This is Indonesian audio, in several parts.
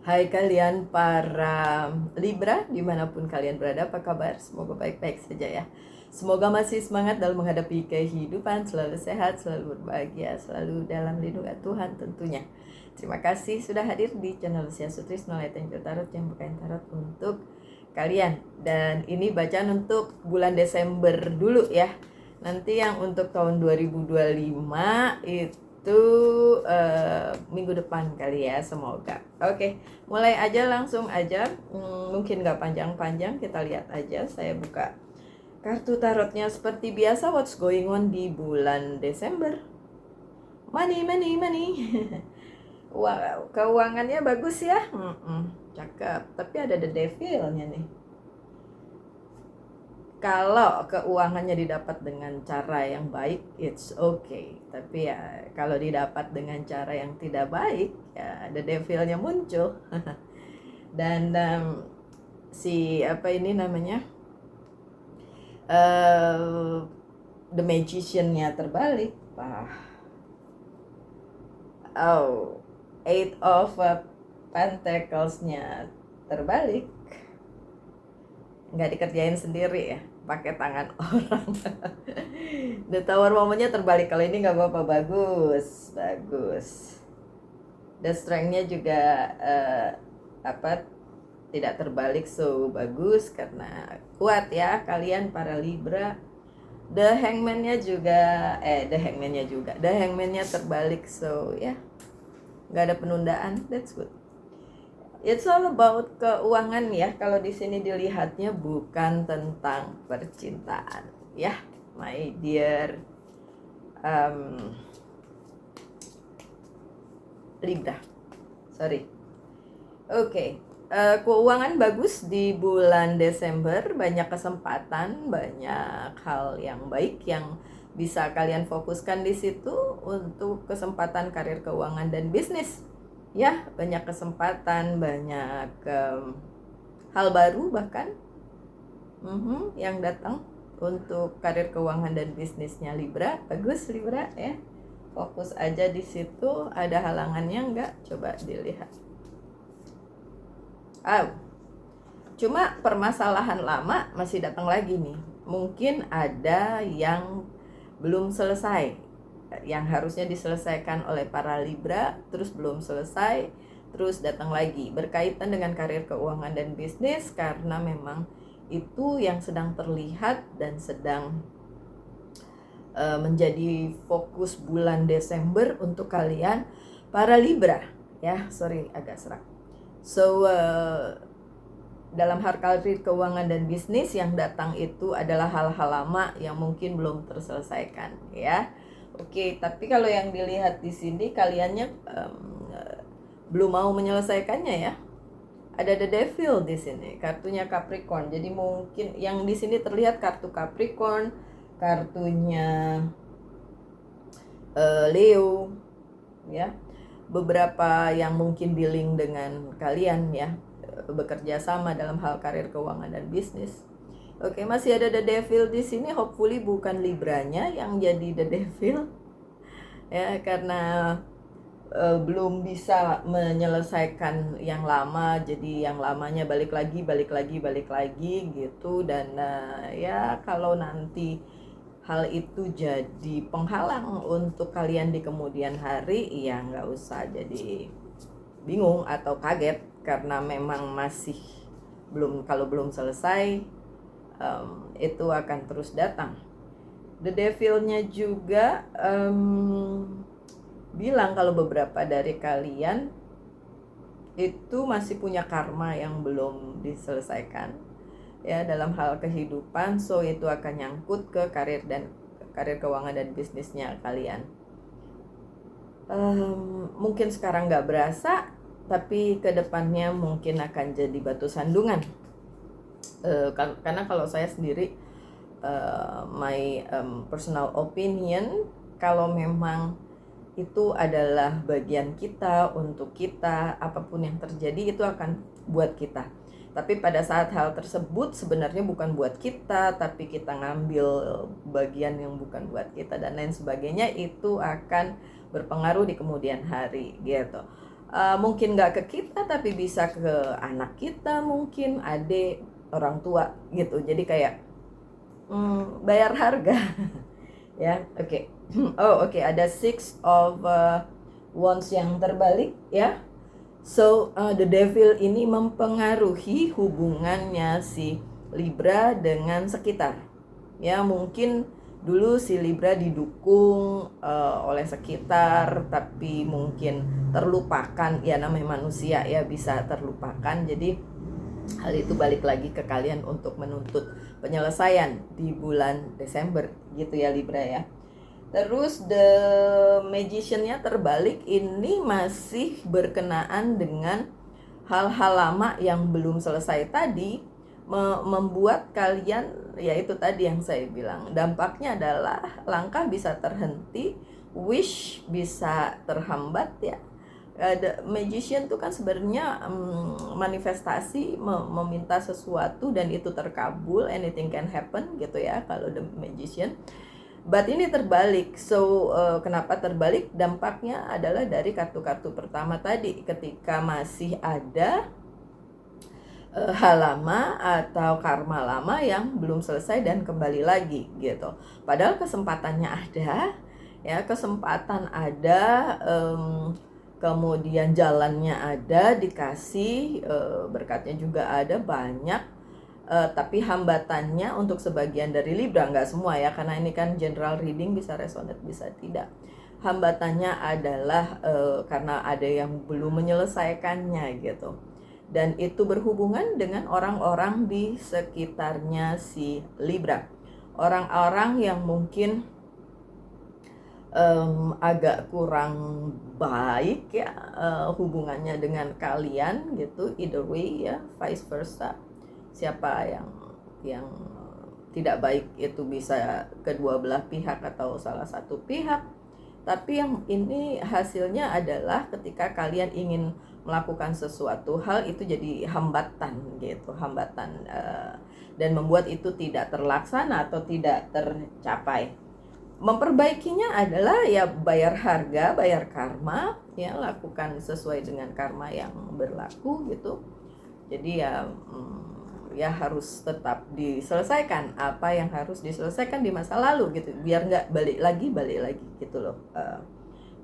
Hai kalian para Libra, dimanapun kalian berada, apa kabar? Semoga baik-baik saja ya. Semoga masih semangat dalam menghadapi kehidupan, selalu sehat, selalu berbahagia, selalu dalam lindungan Tuhan tentunya. Terima kasih sudah hadir di channel Lucia Sutrisno Light Angel Tarot yang bukain tarot untuk kalian. Dan ini bacaan untuk bulan Desember dulu ya. Nanti yang untuk tahun 2025 itu minggu depan kali ya, semoga. Oke, mulai aja, langsung aja. Mungkin gak panjang-panjang, kita lihat aja. Saya buka kartu tarotnya seperti biasa. What's going on di bulan Desember? Money, money, money. Wow, keuangannya bagus ya. Cakep, tapi ada the devilnya nih. Kalau keuangannya didapat dengan cara yang baik, it's okay. Tapi ya kalau didapat dengan cara yang tidak baik, ya the devilnya muncul. Dan si apa ini namanya, the magician-nya terbalik. Eight of Pentacles-nya terbalik. Nggak dikerjain sendiri ya, pakai tangan orang. The Tower momennya terbalik. Kalau ini nggak apa-apa, bagus. The Strength-nya juga tidak terbalik, so bagus karena kuat ya kalian para Libra. The Hangman-nya terbalik, so ya nggak ada penundaan, that's good. It's all about keuangan ya. Kalau di sini dilihatnya bukan tentang percintaan ya, my dear Libra. Sorry. Oke. Keuangan bagus di bulan Desember. Banyak kesempatan, banyak hal yang baik yang bisa kalian fokuskan di situ untuk kesempatan karir, keuangan, dan bisnis. Ya, banyak kesempatan, banyak hal baru bahkan yang datang untuk karir, keuangan, dan bisnisnya Libra. Bagus Libra ya. Fokus aja di situ. Ada halangannya enggak? Coba dilihat. Cuma permasalahan lama masih datang lagi nih. Mungkin ada yang belum selesai, yang harusnya diselesaikan oleh para Libra, terus belum selesai, terus datang lagi berkaitan dengan karir, keuangan, dan bisnis, karena memang itu yang sedang terlihat dan sedang menjadi fokus bulan Desember untuk kalian para Libra ya. Sorry agak serak. So dalam hal karir, keuangan, dan bisnis, yang datang itu adalah hal-hal lama yang mungkin belum terselesaikan ya. Oke, tapi kalau yang dilihat di sini kaliannya belum mau menyelesaikannya ya. Ada the devil di sini, kartunya Capricorn. Jadi mungkin yang di sini terlihat kartu Capricorn, kartunya Leo ya. Beberapa yang mungkin dealing dengan kalian ya, bekerja sama dalam hal karir, keuangan, dan bisnis. Oke, masih ada the devil di sini. Hopefully bukan Libranya yang jadi the devil ya, karena belum bisa menyelesaikan yang lama, jadi yang lamanya balik lagi gitu. Dan ya kalau nanti hal itu jadi penghalang untuk kalian di kemudian hari, ya nggak usah jadi bingung atau kaget, karena memang masih kalau belum selesai, itu akan terus datang. The Devil-nya juga bilang kalau beberapa dari kalian itu masih punya karma yang belum diselesaikan ya dalam hal kehidupan, so itu akan nyangkut ke karir, keuangan, dan bisnisnya kalian. Mungkin sekarang nggak berasa, tapi kedepannya mungkin akan jadi batu sandungan. Karena kalau saya sendiri, my personal opinion, kalau memang itu adalah bagian kita, untuk kita, apapun yang terjadi itu akan buat kita. Tapi pada saat hal tersebut sebenarnya bukan buat kita, tapi kita ngambil bagian yang bukan buat kita dan lain sebagainya, itu akan berpengaruh di kemudian hari gitu. mungkin nggak ke kita tapi bisa ke anak kita, mungkin adik, orang tua gitu. Jadi kayak bayar harga. Ya, oke. Oke, ada Six of Wands yang terbalik ya. So the devil ini mempengaruhi hubungannya si Libra dengan sekitar. Ya, mungkin dulu si Libra didukung oleh sekitar, tapi mungkin terlupakan. Ya, namanya manusia ya, bisa terlupakan. Jadi hal itu balik lagi ke kalian untuk menuntut penyelesaian di bulan Desember gitu ya Libra ya. Terus The Magician-nya terbalik, ini masih berkenaan dengan hal-hal lama yang belum selesai tadi, membuat kalian, yaitu tadi yang saya bilang, dampaknya adalah langkah bisa terhenti, wish bisa terhambat ya. The Magician itu kan sebenarnya manifestasi, meminta sesuatu dan itu terkabul, anything can happen gitu ya kalau The Magician. But ini terbalik. So kenapa terbalik? Dampaknya adalah dari kartu-kartu pertama tadi, ketika masih ada hal lama atau karma lama yang belum selesai dan kembali lagi gitu. Padahal kesempatannya ada, ya kesempatan ada, kemudian jalannya ada, dikasih, berkatnya juga ada banyak. Tapi hambatannya untuk sebagian dari Libra, nggak semua ya, karena ini kan general reading, bisa resonate bisa tidak. Hambatannya adalah karena ada yang belum menyelesaikannya gitu, dan itu berhubungan dengan orang-orang di sekitarnya si Libra, orang-orang yang mungkin agak kurang baik ya hubungannya dengan kalian gitu, either way ya, vice versa. Siapa yang tidak baik itu bisa kedua belah pihak atau salah satu pihak. Tapi yang ini hasilnya adalah ketika kalian ingin melakukan sesuatu hal, itu jadi hambatan gitu, hambatan, dan membuat itu tidak terlaksana atau tidak tercapai. Memperbaikinya adalah ya bayar harga, bayar karma ya, lakukan sesuai dengan karma yang berlaku gitu. Jadi ya harus tetap diselesaikan apa yang harus diselesaikan di masa lalu gitu, biar nggak balik lagi gitu loh,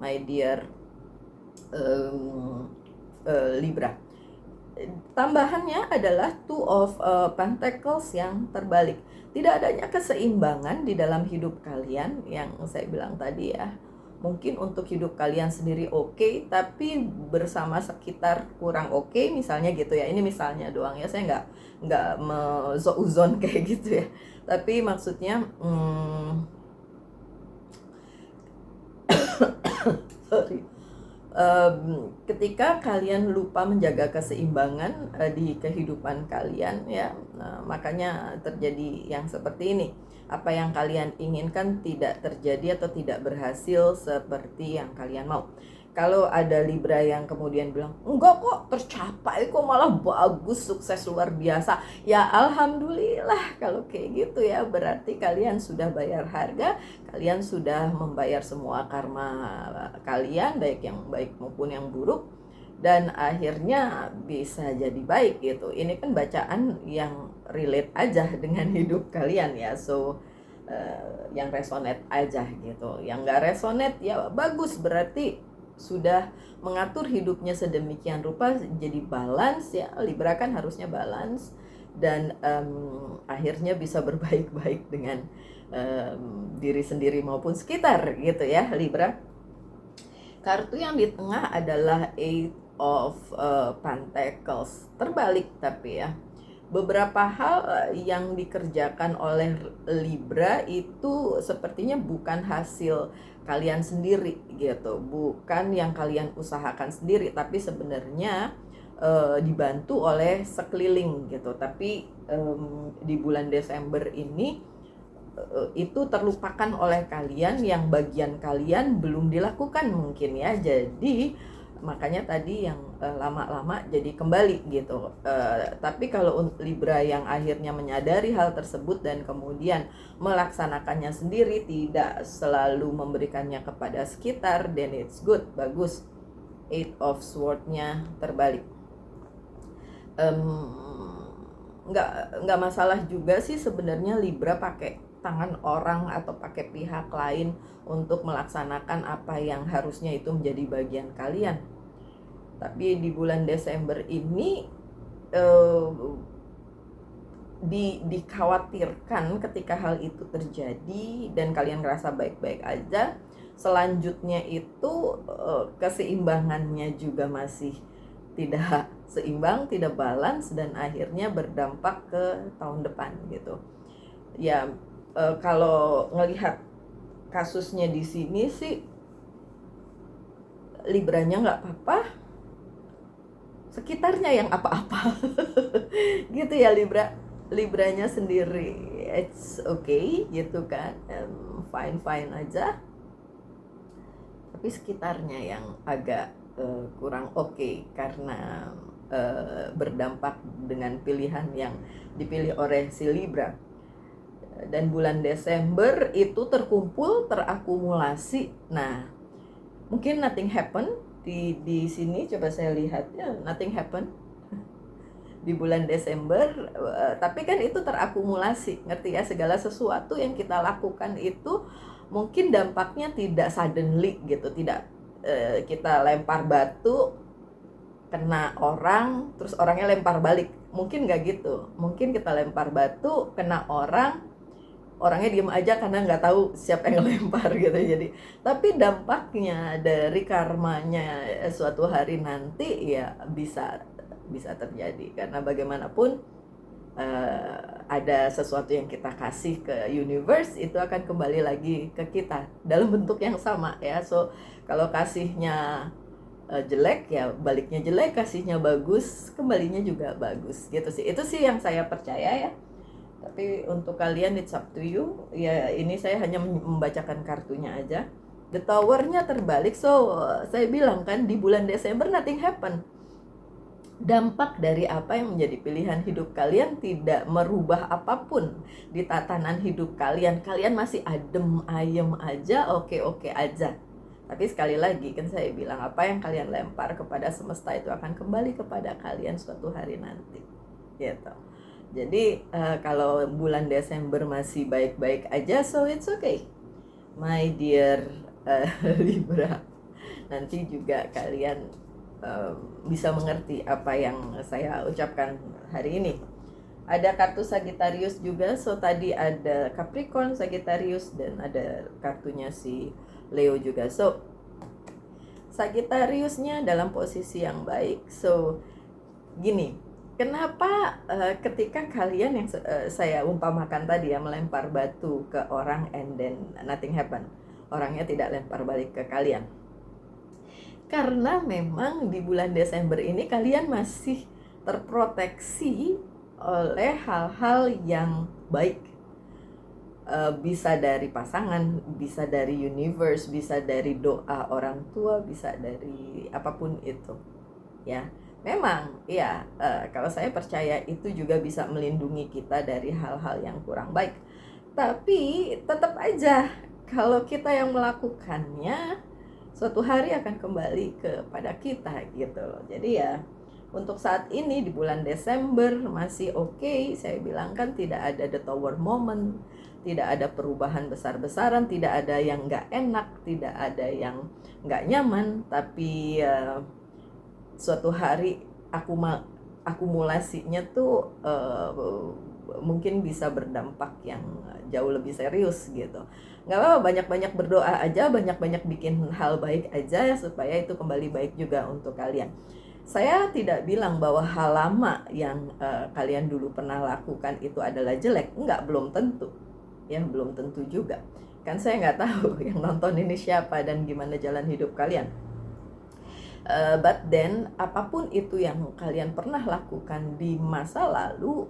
my dear Libra. Tambahannya adalah Two of Pentacles yang terbalik. Tidak adanya keseimbangan di dalam hidup kalian, yang saya bilang tadi ya. Mungkin untuk hidup kalian sendiri oke, tapi bersama sekitar kurang oke, misalnya gitu ya. Ini misalnya doang ya, saya nggak uzon kayak gitu ya. Tapi maksudnya sorry, ketika kalian lupa menjaga keseimbangan di kehidupan kalian ya, makanya terjadi yang seperti ini. Apa yang kalian inginkan tidak terjadi atau tidak berhasil seperti yang kalian mau. Kalau ada Libra yang kemudian bilang, enggak kok tercapai, kok malah bagus, sukses luar biasa, ya alhamdulillah. Kalau kayak gitu ya, berarti kalian sudah bayar harga, kalian sudah membayar semua karma kalian, baik yang baik maupun yang buruk, dan akhirnya bisa jadi baik gitu. Ini kan bacaan yang relate aja dengan hidup kalian ya, so yang resonate aja gitu. Yang gak resonate ya bagus, berarti sudah mengatur hidupnya sedemikian rupa jadi balance ya. Libra kan harusnya balance, dan akhirnya bisa berbaik-baik dengan diri sendiri maupun sekitar gitu ya Libra. Kartu yang di tengah adalah Eight of Pentacles terbalik, tapi ya beberapa hal yang dikerjakan oleh Libra itu sepertinya bukan hasil kalian sendiri gitu, bukan yang kalian usahakan sendiri, tapi sebenarnya dibantu oleh sekeliling gitu. Tapi di bulan Desember ini itu terlupakan oleh kalian, yang bagian kalian belum dilakukan mungkin ya. Jadi makanya tadi yang lama-lama jadi kembali gitu. Tapi kalau Libra yang akhirnya menyadari hal tersebut dan kemudian melaksanakannya sendiri, tidak selalu memberikannya kepada sekitar, then it's good, bagus. Eight of Sword-nya terbalik. Nggak masalah juga sih sebenarnya Libra pakai tangan orang atau pakai pihak lain untuk melaksanakan apa yang harusnya itu menjadi bagian kalian. Tapi di bulan Desember ini dikhawatirkan ketika hal itu terjadi dan kalian ngerasa baik-baik aja, selanjutnya itu keseimbangannya juga masih tidak seimbang, tidak balance, dan akhirnya berdampak ke tahun depan gitu. Ya kalau ngelihat kasusnya di sini sih Libranya nggak apa-apa, sekitarnya yang apa-apa. Gitu ya Libranya sendiri it's okay gitu kan, fine aja, tapi sekitarnya yang agak kurang oke karena berdampak dengan pilihan yang dipilih oleh si Libra. Dan bulan Desember itu terakumulasi. Nah, mungkin nothing happen di sini. Coba saya lihat ya, nothing happen di bulan Desember, tapi kan itu terakumulasi, ngerti ya, segala sesuatu yang kita lakukan itu mungkin dampaknya tidak suddenly gitu, tidak kita lempar batu kena orang terus orangnya lempar balik, mungkin nggak gitu. Mungkin kita lempar batu kena orangnya diem aja karena nggak tahu siapa yang lempar gitu. Jadi tapi dampaknya dari karmanya suatu hari nanti ya bisa terjadi, karena bagaimanapun ada sesuatu yang kita kasih ke universe itu akan kembali lagi ke kita dalam bentuk yang sama ya. So kalau kasihnya jelek ya baliknya jelek, kasihnya bagus kembalinya juga bagus gitu sih. Itu sih yang saya percaya ya. Tapi untuk kalian it's up to you. Ya ini saya hanya membacakan kartunya aja. The Tower-nya terbalik. So saya bilang kan di bulan Desember nothing happen. Dampak dari apa yang menjadi pilihan hidup kalian tidak merubah apapun di tatanan hidup kalian. Kalian masih adem ayem aja, oke aja. Tapi sekali lagi kan saya bilang, apa yang kalian lempar kepada semesta itu akan kembali kepada kalian suatu hari nanti gitu. Jadi kalau bulan Desember masih baik-baik aja, so it's okay my dear Libra. Nanti juga kalian bisa mengerti apa yang saya ucapkan hari ini. Ada kartu Sagittarius juga, so tadi ada Capricorn, Sagittarius, dan ada kartunya si Leo juga. So Sagittariusnya dalam posisi yang baik. So gini, kenapa ketika kalian yang saya umpamakan tadi ya, melempar batu ke orang and then nothing happen, orangnya tidak lempar balik ke kalian, karena memang di bulan Desember ini kalian masih terproteksi oleh hal-hal yang baik. Bisa dari pasangan, bisa dari universe, bisa dari doa orang tua, bisa dari apapun itu ya. Memang ya, kalau saya percaya itu juga bisa melindungi kita dari hal-hal yang kurang baik. Tapi tetap aja kalau kita yang melakukannya, suatu hari akan kembali kepada kita gitu loh. Jadi ya untuk saat ini di bulan Desember masih oke. Saya bilang kan tidak ada the tower moment, tidak ada perubahan besar-besaran, tidak ada yang nggak enak, tidak ada yang nggak nyaman. Tapi suatu hari akumulasinya tuh mungkin bisa berdampak yang jauh lebih serius gitu. Nggak apa-apa, banyak-banyak berdoa aja, banyak-banyak bikin hal baik aja supaya itu kembali baik juga untuk kalian. Saya tidak bilang bahwa hal lama yang kalian dulu pernah lakukan itu adalah jelek. Enggak, belum tentu ya, belum tentu juga kan. Saya nggak tahu yang nonton ini siapa dan gimana jalan hidup kalian. But then apapun itu yang kalian pernah lakukan di masa lalu,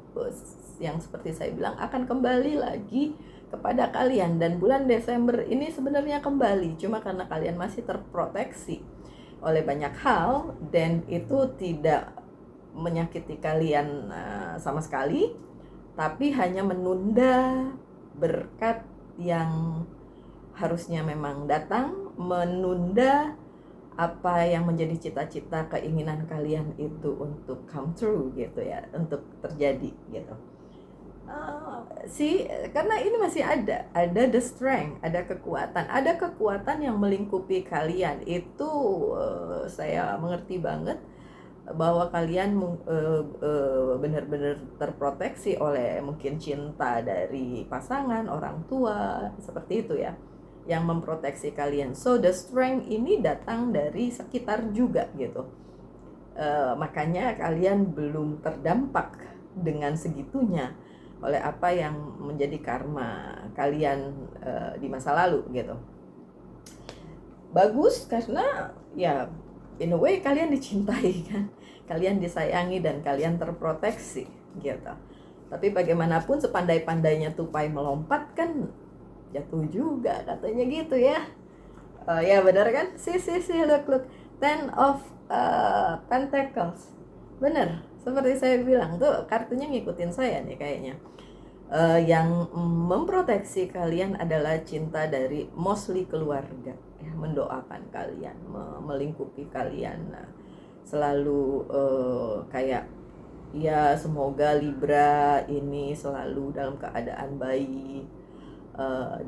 yang seperti saya bilang akan kembali lagi kepada kalian. Dan bulan Desember ini sebenarnya kembali, cuma karena kalian masih terproteksi oleh banyak hal dan itu tidak menyakiti kalian sama sekali, tapi hanya menunda berkat yang harusnya memang datang, menunda apa yang menjadi cita-cita keinginan kalian itu untuk come true gitu ya, untuk terjadi gitu. Karena ini masih ada the strength, ada kekuatan yang melingkupi kalian itu. Saya mengerti banget bahwa kalian benar-benar terproteksi oleh mungkin cinta dari pasangan, orang tua, seperti itu ya, yang memproteksi kalian. So the strength ini datang dari sekitar juga gitu. Makanya kalian belum terdampak dengan segitunya oleh apa yang menjadi karma kalian di masa lalu gitu. Bagus karena ya in a way kalian dicintai kan, kalian disayangi dan kalian terproteksi gitu. Tapi bagaimanapun sepandai-pandainya tupai melompat kan jatuh juga katanya gitu ya. Ya benar kan? Look Ten of Pentacles. Bener, seperti saya bilang tuh kartunya ngikutin saya nih kayaknya. Yang memproteksi kalian adalah cinta dari mostly keluarga ya, mendoakan kalian, melingkupi kalian, selalu kayak ya semoga Libra ini selalu dalam keadaan baik,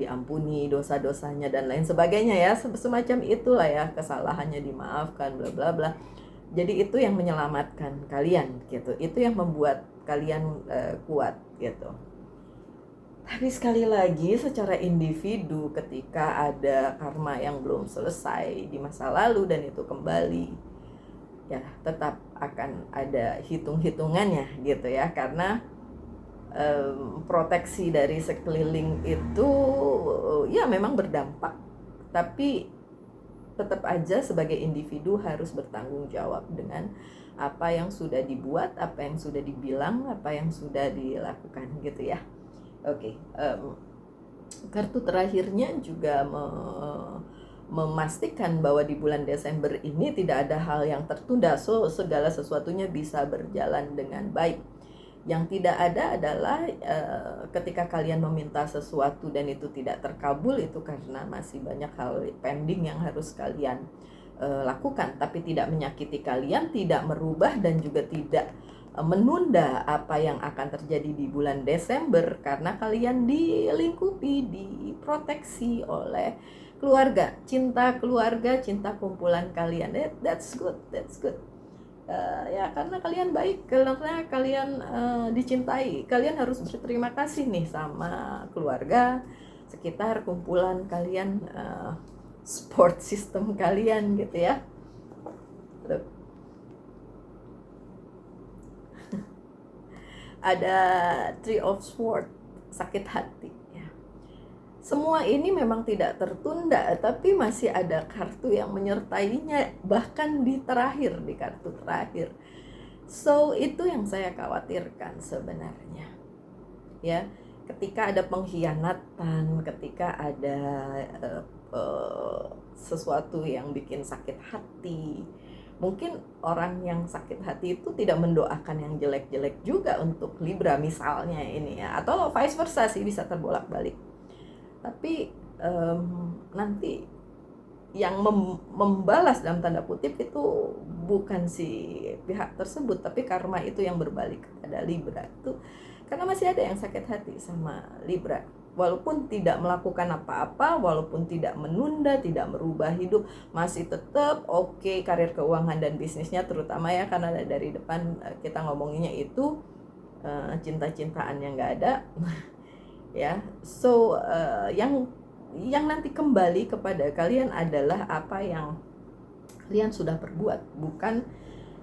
diampuni dosa-dosanya dan lain sebagainya ya, semacam itulah ya, kesalahannya dimaafkan bla bla bla. Jadi itu yang menyelamatkan kalian gitu, itu yang membuat kalian kuat gitu. Tapi sekali lagi secara individu ketika ada karma yang belum selesai di masa lalu dan itu kembali, ya tetap akan ada hitung-hitungannya gitu ya, karena proteksi dari sekeliling itu ya memang berdampak, tapi tetap aja sebagai individu harus bertanggung jawab dengan apa yang sudah dibuat, apa yang sudah dibilang, apa yang sudah dilakukan gitu ya. Oke, kartu terakhirnya juga memastikan bahwa di bulan Desember ini tidak ada hal yang tertunda, so segala sesuatunya bisa berjalan dengan baik. Yang tidak ada adalah ketika kalian meminta sesuatu dan itu tidak terkabul, itu karena masih banyak hal pending yang harus kalian lakukan, tapi tidak menyakiti kalian, tidak merubah dan juga tidak menunda apa yang akan terjadi di bulan Desember, karena kalian dilingkupi, diproteksi oleh keluarga, cinta kumpulan kalian. That's good. Ya karena kalian baik, karena kalian dicintai, kalian harus berterima kasih nih sama keluarga, sekitar, kumpulan kalian, support system kalian gitu ya. Ada Three of Swords, sakit hati ya. Semua ini memang tidak tertunda, tapi masih ada kartu yang menyertainya, bahkan di kartu terakhir. So itu yang saya khawatirkan sebenarnya ya, ketika ada pengkhianatan, ketika ada sesuatu yang bikin sakit hati. Mungkin orang yang sakit hati itu tidak mendoakan yang jelek-jelek juga untuk Libra misalnya ini ya, atau vice versa sih, bisa terbolak-balik. Tapi nanti yang membalas dalam tanda kutip itu bukan si pihak tersebut, tapi karma itu yang berbalik kepada Libra itu, karena masih ada yang sakit hati sama Libra. Walaupun tidak melakukan apa-apa, walaupun tidak menunda, tidak merubah hidup, masih tetap oke karir, keuangan, dan bisnisnya terutama ya, karena dari depan kita ngomonginnya itu cinta-cintaan yang gak ada ya. So yang nanti kembali kepada kalian adalah apa yang kalian sudah perbuat, bukan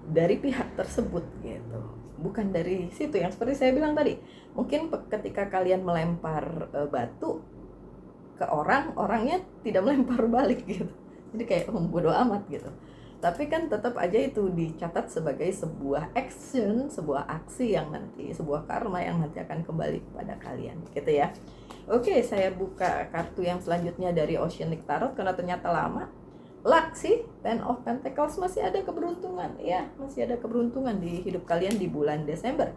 dari pihak tersebut gitu, bukan dari situ. Yang seperti saya bilang tadi, mungkin ketika kalian melempar batu ke orangnya tidak melempar balik gitu, jadi kayak bodo amat gitu. Tapi kan tetap aja itu dicatat sebagai sebuah action, sebuah aksi yang nanti, sebuah karma yang nanti akan kembali kepada kalian gitu ya. Oke, saya buka kartu yang selanjutnya dari Oceanic Tarot karena ternyata lama. Luck sih, Ten of Pentacles, masih ada keberuntungan ya, masih ada keberuntungan di hidup kalian di bulan Desember.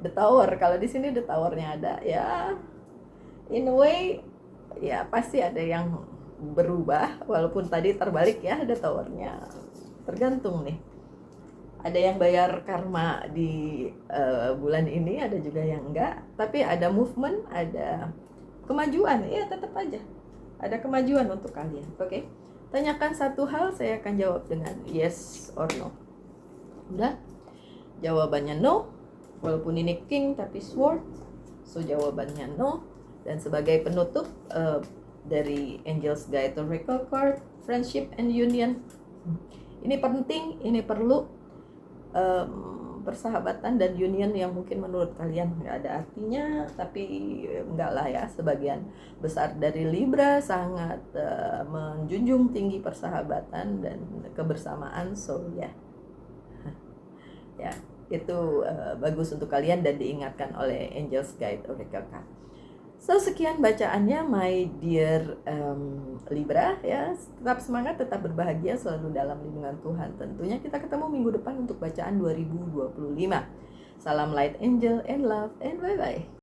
The Tower, kalau di sini The Tower-nya ada ya, in a way ya pasti ada yang berubah, walaupun tadi terbalik ya, ada towernya. Tergantung nih, ada yang bayar karma di bulan ini, ada juga yang enggak. Tapi ada movement, ada kemajuan, ya tetap aja ada kemajuan untuk kalian. Oke, tanyakan satu hal, saya akan jawab dengan yes or no. Udah? Jawabannya no, walaupun ini king tapi sword, so jawabannya no. Dan sebagai penutup dari Angel's Guide Oracle Card, Friendship and Union, ini penting, ini perlu. Persahabatan dan union yang mungkin menurut kalian nggak ada artinya, tapi enggak lah ya, sebagian besar dari Libra sangat menjunjung tinggi persahabatan dan kebersamaan. So ya, ya itu bagus untuk kalian dan diingatkan oleh Angel's Guide Oracle Card. So sekian bacaannya my dear Libra ya. Tetap semangat, tetap berbahagia, selalu dalam lindungan Tuhan. Tentunya kita ketemu minggu depan untuk bacaan 2025. Salam light angel and love and bye bye.